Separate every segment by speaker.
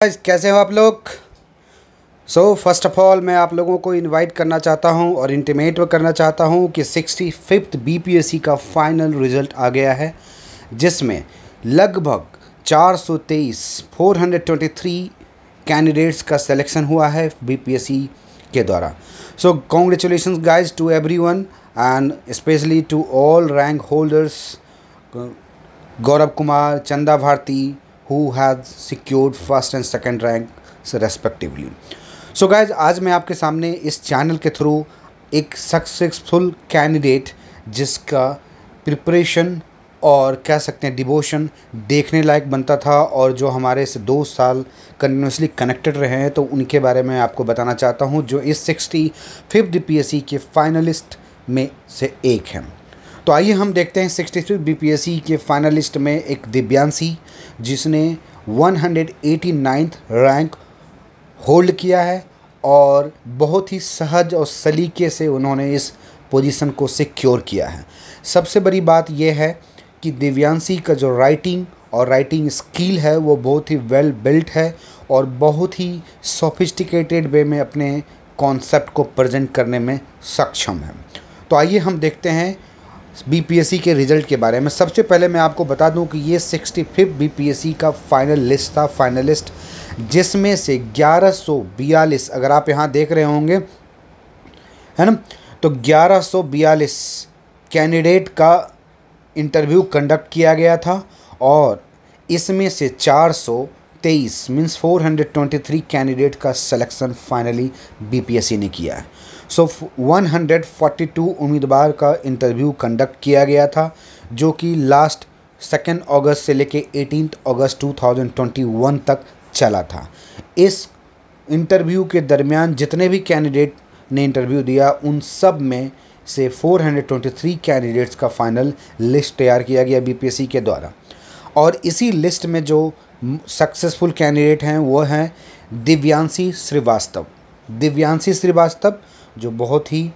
Speaker 1: Guys, कैसे हो आप लोग। फर्स्ट ऑफ ऑल मैं आप लोगों को इनवाइट करना चाहता हूं और इंटीमेट करना चाहता हूं कि 65th बीपीएससी का फाइनल रिज़ल्ट आ गया है, जिसमें लगभग 423 कैंडिडेट्स का सिलेक्शन हुआ है बीपीएससी के द्वारा। So congratulations guys to everyone and specially to all rank holders Gaurav Kumar, Chanda Bharti, who has secured first and second rank respectively. So guys, आज मैं आपके सामने इस चैनल के थ्रू एक सक्सेसफुल कैंडिडेट जिसका प्रिपरेशन और कह सकते हैं डिवोशन देखने लायक बनता था और जो हमारे से 2 साल कंटिन्यूसली कनेक्टेड रहे हैं, तो उनके बारे में आपको बताना चाहता हूं, जो इस 65th बीपीएससी के फाइनलिस्ट में से एक हैं। तो आइए हम देखते हैं 65 बीपीएससी के फाइनलिस्ट में एक दिव्यांशी जिसने 189th रैंक होल्ड किया है और बहुत ही सहज और सलीके से उन्होंने इस पोजीशन को सिक्योर किया है। सबसे बड़ी बात यह है कि दिव्यांशी का जो राइटिंग स्किल है वो बहुत ही वेल बिल्ट है और बहुत ही सोफिस्टिकेटेड वे में अपने कॉन्सेप्ट को प्रेजेंट करने में सक्षम है। तो आइए हम देखते हैं बीपीएससी के रिज़ल्ट के बारे में। सबसे पहले मैं आपको बता दूं कि ये 65 बीपीएससी का फाइनल लिस्ट था, फाइनलिस्ट, जिसमें से 1142, अगर आप यहाँ देख रहे होंगे है ना, तो 1142 कैंडिडेट का इंटरव्यू कंडक्ट किया गया था और इसमें से 423 मीन्स 423 कैंडिडेट का सिलेक्शन फाइनली बीपीएससी ने किया है। 142 उम्मीदवार का इंटरव्यू कंडक्ट किया गया था, जो कि लास्ट 2 अगस्त से लेके 18 अगस्त 2021 तक चला था। इस इंटरव्यू के दरमियान जितने भी कैंडिडेट ने इंटरव्यू दिया उन सब में से 423 कैंडिडेट्स का फाइनल लिस्ट तैयार किया गया बीपीएससी के द्वारा। और इसी लिस्ट में जो सक्सेसफुल कैंडिडेट हैं वो हैं दिव्यांशी श्रीवास्तव, जो बहुत ही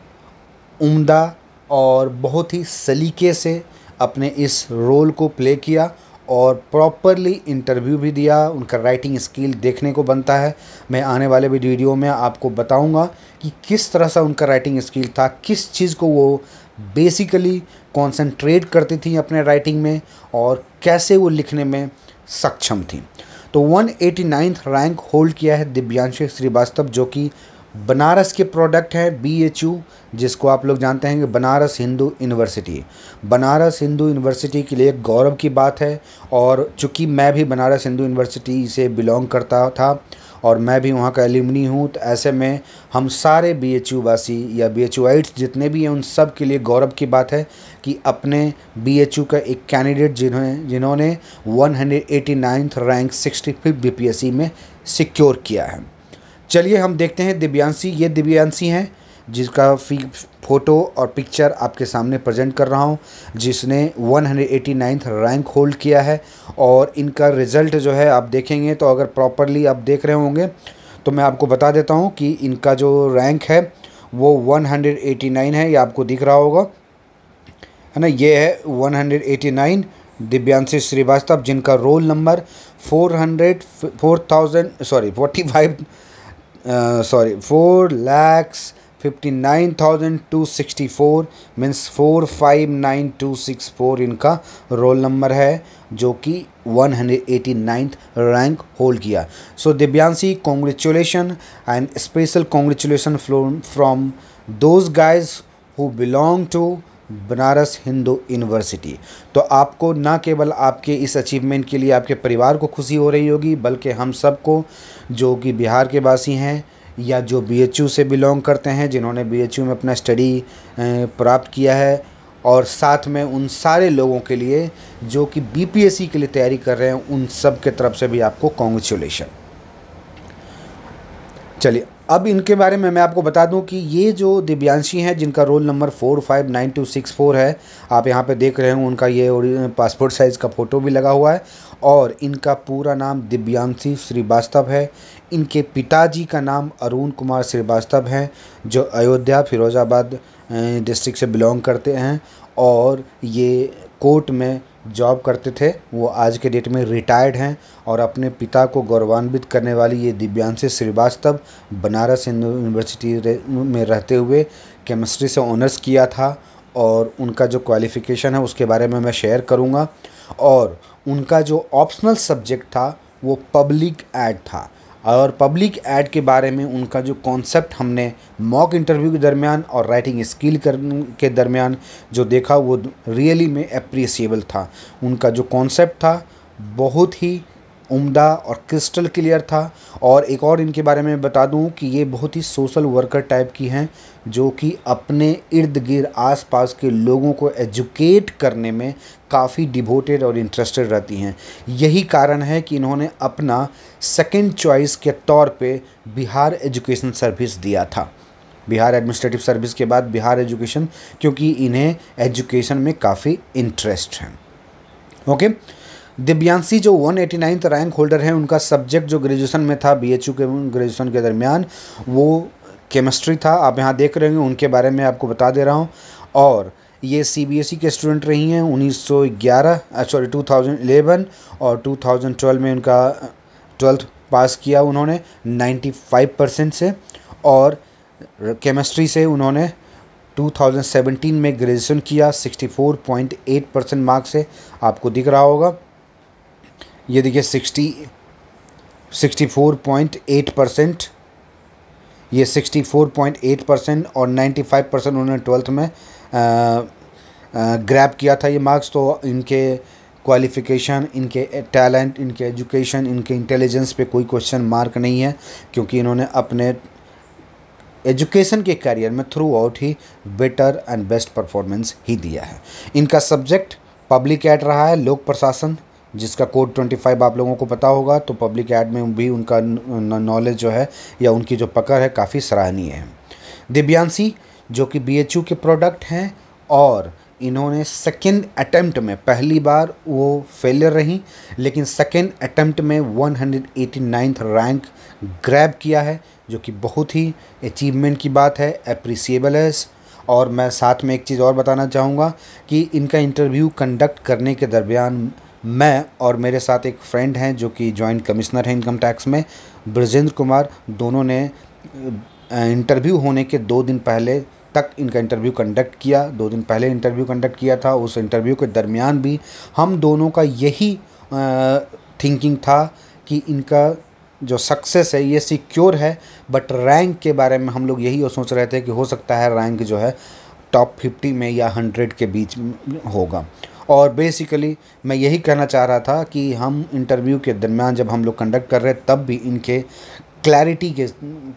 Speaker 1: उम्दा और बहुत ही सलीके से अपने इस रोल को प्ले किया और प्रॉपरली इंटरव्यू भी दिया। उनका राइटिंग स्किल देखने को बनता है। मैं आने वाले वीडियो में आपको बताऊंगा कि किस तरह से उनका राइटिंग स्किल था, किस चीज़ को वो बेसिकली कॉन्सेंट्रेट करती थी अपने राइटिंग में और कैसे वो लिखने में सक्षम थी। तो 189th रैंक होल्ड किया है दिव्यांशी श्रीवास्तव, जो कि बनारस के प्रोडक्ट है, बीएचयू, जिसको आप लोग जानते हैं कि बनारस हिंदू यूनिवर्सिटी। बनारस हिंदू यूनिवर्सिटी के लिए गौरव की बात है और चूँकि मैं भी बनारस हिंदू यूनिवर्सिटी से बिलोंग करता था और मैं भी वहाँ का एल्यूमनी हूँ, तो ऐसे में हम सारे बीएचयू वासी या बीएचयूआइट्स जितने भी हैं उन सब के लिए गौरव की बात है कि अपने बीएचयू का एक कैंडिडेट जिन्होंने 189th रैंक 65 बीपीएससी में सिक्योर किया है। चलिए हम देखते हैं दिव्यांशी। ये दिव्यांशी हैं जिसका फ़ोटो और पिक्चर आपके सामने प्रेजेंट कर रहा हूँ, जिसने 189th रैंक होल्ड किया है। और इनका रिज़ल्ट जो है आप देखेंगे तो अगर प्रॉपरली आप देख रहे होंगे तो मैं आपको बता देता हूँ कि इनका जो रैंक है वो 189 है, ये आपको दिख रहा होगा है ना। ये है 189 दिव्यांशी श्रीवास्तव, जिनका रोल नंबर 4,59,264 मीन्स 459,264 इनका रोल नंबर है, जो कि 189th रैंक होल्ड किया। So Divyanshi, congratulation and special congratulation from those guys who belong to Banaras Hindu university. तो आपको ना केवल आपके इस अचीवमेंट के लिए आपके परिवार को खुशी हो रही होगी, बल्कि हम सबको जो कि बिहार के वासी हैं या जो बीएचयू से बिलोंग करते हैं, जिन्होंने बीएचयू में अपना स्टडी प्राप्त किया है, और साथ में उन सारे लोगों के लिए जो कि बीपीएससी के लिए तैयारी कर रहे हैं, उन सब के तरफ से भी आपको कॉन्ग्रेचुलेशन। चलिए अब इनके बारे में मैं आपको बता दूं कि ये जो दिव्यांशी हैं जिनका रोल नंबर 459,264 है, आप यहाँ पे देख रहे हैं, उनका ये पासपोर्ट साइज़ का फ़ोटो भी लगा हुआ है और इनका पूरा नाम दिव्यांशी श्रीवास्तव है। इनके पिताजी का नाम अरुण कुमार श्रीवास्तव है, जो अयोध्या फिरोज़ाबाद डिस्ट्रिक्ट से बिलोंग करते हैं और ये कोर्ट में जॉब करते थे वो आज के डेट में रिटायर्ड हैं और अपने पिता को गौरवान्वित करने वाली ये दिव्यांशी श्रीवास्तव बनारस यूनिवर्सिटी में रहते हुए केमिस्ट्री से ऑनर्स किया था और उनका जो क्वालिफ़िकेशन है उसके बारे में मैं शेयर करूँगा। और उनका जो ऑप्शनल सब्जेक्ट था वो पब्लिक ऐड था और पब्लिक ऐड के बारे में उनका जो कॉन्सेप्ट हमने मॉक इंटरव्यू के दरमियान और राइटिंग स्किल के दरमियान जो देखा वो रियली में अप्रिसिएबल था। उनका जो कॉन्सेप्ट था बहुत ही उम्दा और क्रिस्टल क्लियर था। और एक और इनके बारे में बता दूं कि ये बहुत ही सोशल वर्कर टाइप की हैं जो कि अपने इर्द गिर्द आसपास के लोगों को एजुकेट करने में काफ़ी डिवोटेड और इंटरेस्टेड रहती हैं। यही कारण है कि इन्होंने अपना सेकंड चॉइस के तौर पे बिहार एजुकेशन सर्विस दिया था, बिहार एडमिनिस्ट्रेटिव सर्विस के बाद बिहार एजुकेशन, क्योंकि इन्हें एजुकेशन में काफ़ी इंटरेस्ट है। ओके, दिव्यांशी जो 189th रैंक होल्डर हैं, उनका सब्जेक्ट जो ग्रेजुएशन में था बीएचयू के ग्रेजुएशन के दरमियान वो केमिस्ट्री था। आप यहाँ देख रहे होंगे, उनके बारे में आपको बता दे रहा हूँ। और ये सीबीएसई के स्टूडेंट रही हैं 2011 और 2012 में उनका 12th पास किया उन्होंने 95% से। और केमिस्ट्री से उन्होंने 2017 में ग्रेजुएशन किया 64.8% मार्क्स से। आपको दिख रहा होगा, ये देखिए 64.8%, ये 64.8% और 95% उन्होंने 12th में ग्रैब किया था ये मार्क्स। तो इनके क्वालिफ़िकेशन, इनके टैलेंट, इनके एजुकेशन, इनके इंटेलिजेंस पे कोई क्वेश्चन मार्क नहीं है, क्योंकि इन्होंने अपने एजुकेशन के करियर में थ्रू आउट ही बेटर एंड बेस्ट परफॉर्मेंस ही दिया है। इनका सब्जेक्ट पब्लिक एड रहा है, लोक प्रशासन, जिसका कोड 25 आप लोगों को पता होगा। तो पब्लिक एड में भी उनका नॉलेज जो है या उनकी जो पकड़ है काफ़ी सराहनीय है। दिव्यांशी जो कि बीएचयू के प्रोडक्ट हैं और इन्होंने सेकेंड अटेम्प्ट में, पहली बार वो फेलियर रही, लेकिन सेकेंड अटेम्प्ट में 189th रैंक ग्रैब किया है, जो कि बहुत ही अचीवमेंट की बात है, अप्रिसिएबल है। और मैं साथ में एक चीज़ और बताना चाहूँगा कि इनका इंटरव्यू कंडक्ट करने के दरमियान मैं और मेरे साथ एक फ्रेंड हैं जो कि जॉइंट कमिश्नर हैं इनकम टैक्स में, ब्रजेंद्र कुमार, दोनों ने इंटरव्यू होने के 2 दिन पहले तक इनका इंटरव्यू कंडक्ट किया। 2 दिन पहले इंटरव्यू कंडक्ट किया था। उस इंटरव्यू के दरमियान भी हम दोनों का यही थिंकिंग था कि इनका जो सक्सेस है ये सिक्योर है, बट रैंक के बारे में हम लोग यही सोच रहे थे कि हो सकता है रैंक जो है टॉप 50 में या 100 के बीच में होगा। और बेसिकली मैं यही कहना चाह रहा था कि हम इंटरव्यू के दरमियान जब हम लोग कंडक्ट कर रहे तब भी इनके क्लैरिटी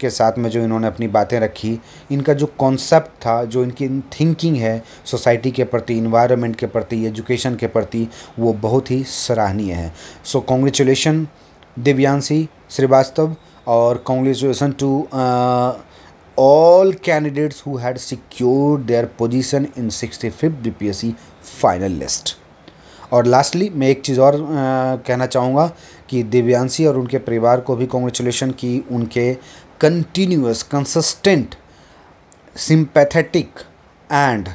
Speaker 1: के साथ में जो इन्होंने अपनी बातें रखी, इनका जो कॉन्सेप्ट था, जो इनकी थिंकिंग है सोसाइटी के प्रति, इन्वायरमेंट के प्रति, एजुकेशन के प्रति, वो बहुत ही सराहनीय है। सो कॉन्ग्रेचुलेशन दिव्यांशी श्रीवास्तव और congratulation to all candidates who had secured their position in 65th BPSC final list। और लास्टली मैं एक चीज़ और कहना चाहूँगा कि दिव्यांशी और उनके परिवार को भी कॉन्ग्रेचुलेशन कि उनके continuous, consistent, sympathetic and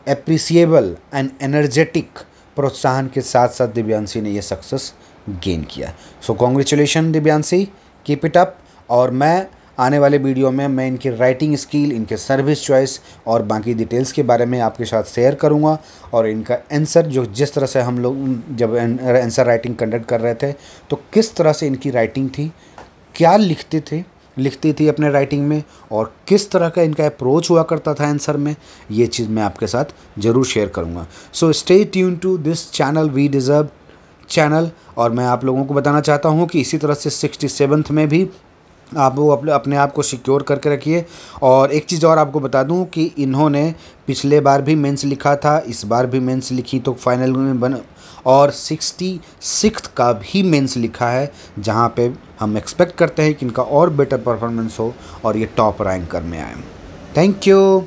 Speaker 1: appreciable and energetic प्रोत्साहन के साथ साथ दिव्यांशी ने ये सक्सेस गेन किया। So congratulation Divyanshi, keep it up. और मैं आने वाले वीडियो में मैं इनकी राइटिंग स्किल, इनके सर्विस चॉइस और बाकी डिटेल्स के बारे में आपके साथ शेयर करूंगा। और इनका आंसर, जो जिस तरह से हम लोग जब आंसर राइटिंग कंडक्ट कर रहे थे तो किस तरह से इनकी राइटिंग थी, क्या लिखती थी अपने राइटिंग में, और किस तरह का इनका अप्रोच हुआ करता था आंसर में, ये चीज़ मैं आपके साथ ज़रूर शेयर करूँगा। So stay tune to this channel, we deserve channel. और मैं आप लोगों को बताना चाहता हूँ कि इसी तरह से 67th में भी आप वो अपने आप को सिक्योर करके रखिए। और एक चीज़ और आपको बता दूं कि इन्होंने पिछले बार भी मेंस लिखा था, इस बार भी मेंस लिखी तो फाइनल में बन, और 66th का भी मेंस लिखा है, जहां पे हम एक्सपेक्ट करते हैं कि इनका और बेटर परफॉर्मेंस हो और ये टॉप रैंकर में आए। Thank you.